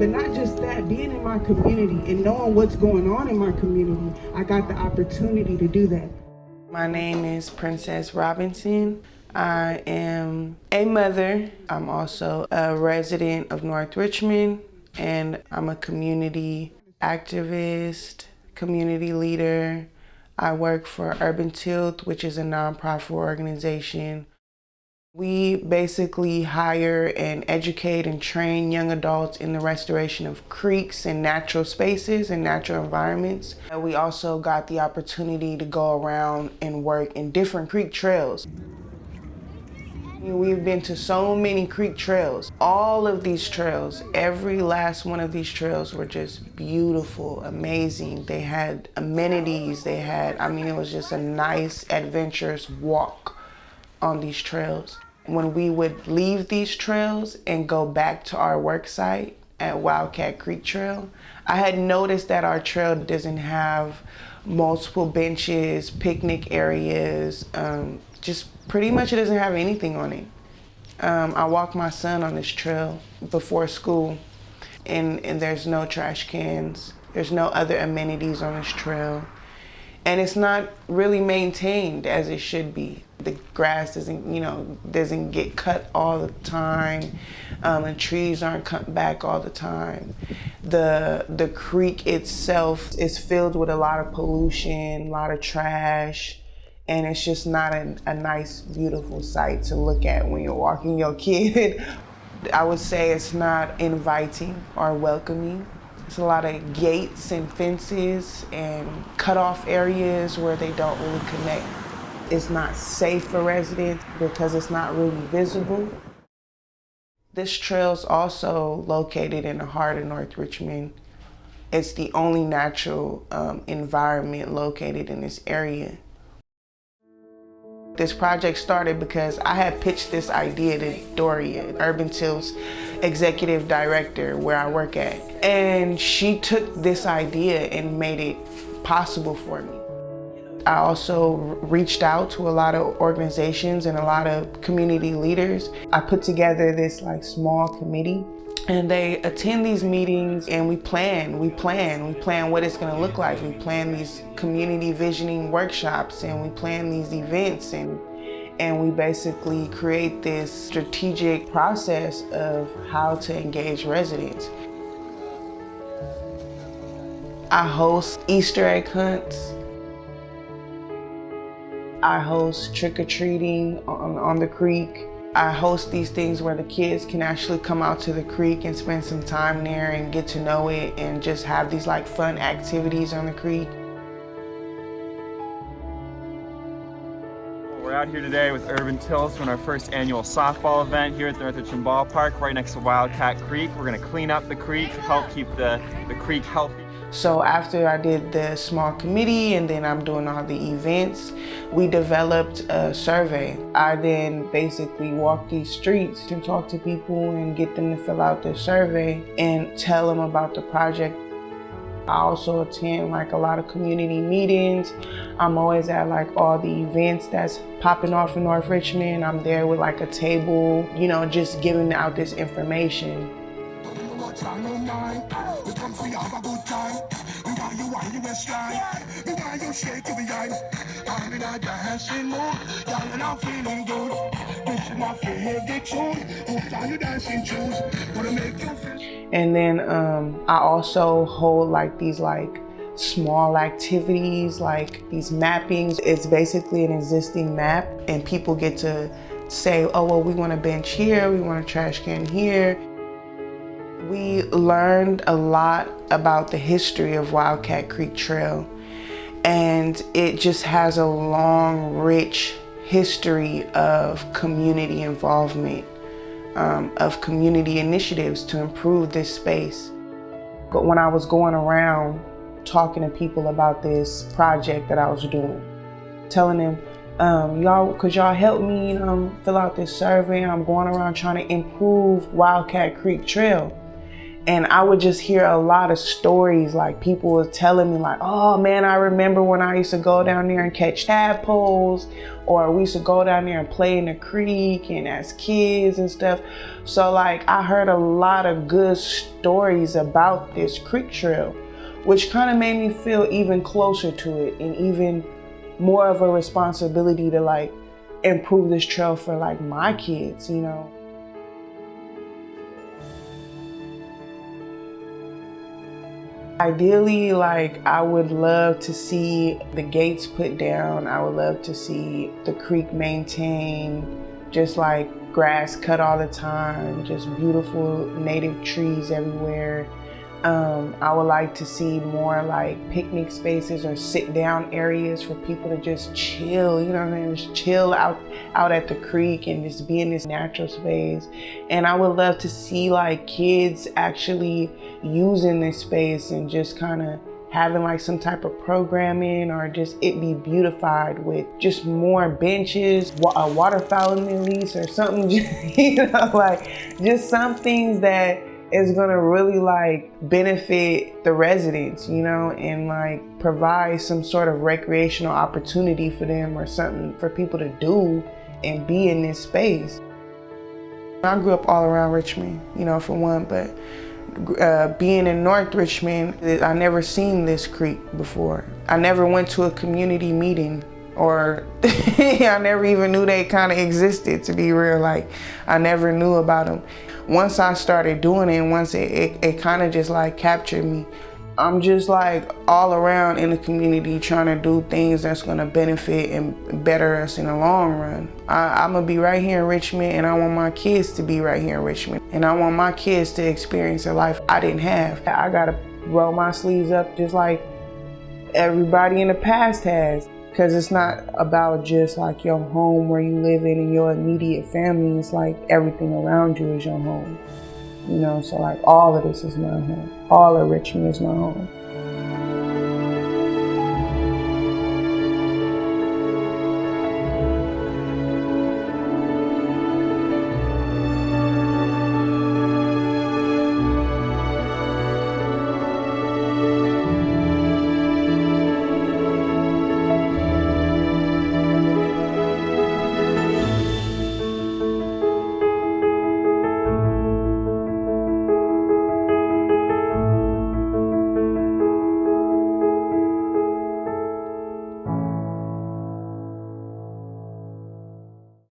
But not just that, being in my community and knowing what's going on in my community, I got the opportunity to do that. My name is Princess Robinson. I am a mother. I'm also a resident of North Richmond, and I'm a community activist, community leader. I work for Urban Tilt, which is a nonprofit organization. We basically hire and educate and train young adults in the restoration of creeks and natural spaces and natural environments. We also got the opportunity to go around and work in different creek trails. We've been to so many creek trails. All of these trails, every last one of these trails were just beautiful, amazing. They had amenities, it was just a nice, adventurous walk on these trails. When we would leave these trails and go back to our work site at Wildcat Creek Trail, I had noticed that our trail doesn't have multiple benches, picnic areas, just pretty much it doesn't have anything on it. I walk my son on this trail before school, and there's no trash cans. There's no other amenities on this trail. And it's not really maintained as it should be. The grass doesn't get cut all the time. The trees aren't cut back all the time. The creek itself is filled with a lot of pollution, a lot of trash, and it's just not a nice, beautiful sight to look at when you're walking your kid. I would say it's not inviting or welcoming. There's a lot of gates and fences and cut-off areas where they don't really connect. It's not safe for residents because it's not really visible. This trail's also located in the heart of North Richmond. It's the only natural environment located in this area. This project started because I had pitched this idea to Doria, Urban Tilt's executive director where I work at. And she took this idea and made it possible for me. I also reached out to a lot of organizations and a lot of community leaders. I put together this small committee, and they attend these meetings and we plan what it's gonna look like. We plan these community visioning workshops and we plan these events and we basically create this strategic process of how to engage residents. I host Easter egg hunts. I host trick-or-treating on the creek. I host these things where the kids can actually come out to the creek and spend some time there and get to know it and just have these fun activities on the creek. We're out here today with Urban Tilt on our first annual softball event here at the North Richmond Ballpark right next to Wildcat Creek. We're going to clean up the creek, help keep the creek healthy. So after I did the small committee and then I'm doing all the events, we developed a survey. I then basically walk these streets and talk to people and get them to fill out their survey and tell them about the project. I also attend a lot of community meetings. I'm always at all the events that's popping off in North Richmond. I'm there with a table, just giving out this information. And then I also hold these small activities, these mappings. It's basically an existing map and people get to say, oh, well, we want a bench here, we want a trash can here. We learned a lot about the history of Wildcat Creek Trail, and it just has a long, rich history of community involvement, of community initiatives to improve this space. But when I was going around talking to people about this project that I was doing, telling them, could y'all help me fill out this survey? I'm going around trying to improve Wildcat Creek Trail. And I would just hear a lot of stories, like people were telling me like, oh man, I remember when I used to go down there and catch tadpoles, or we used to go down there and play in the creek and as kids and stuff. So like I heard a lot of good stories about this creek trail, which kind of made me feel even closer to it and even more of a responsibility to like improve this trail for like my kids, you know. Ideally, like I would love to see the gates put down. I would love to see the creek maintained, just like grass cut all the time, just beautiful native trees everywhere. I would like to see more like picnic spaces or sit down areas for people to just chill, you know what I mean? Just chill out at the creek and just be in this natural space. And I would love to see like kids actually using this space and just kind of having like some type of programming, or just it be beautified with just more benches, a water fountain at least, or something, you know, like just some things that is gonna really like benefit the residents, you know, and like provide some sort of recreational opportunity for them, or something for people to do and be in this space. I grew up all around Richmond, you know, for one, but being in North Richmond, I never seen this creek before. I never went to a community meeting, or I never even knew they kind of existed, to be real. Like I never knew about them. Once I started doing it, once it kind of just like captured me. I'm just like all around in the community trying to do things that's gonna benefit and better us in the long run. I'm gonna be right here in Richmond, and I want my kids to be right here in Richmond. And I want my kids to experience a life I didn't have. I gotta roll my sleeves up just like everybody in the past has. Because it's not about just like your home where you live in and your immediate family. It's like everything around you is your home. You know, so like all of this is my home. All of Richmond is my home.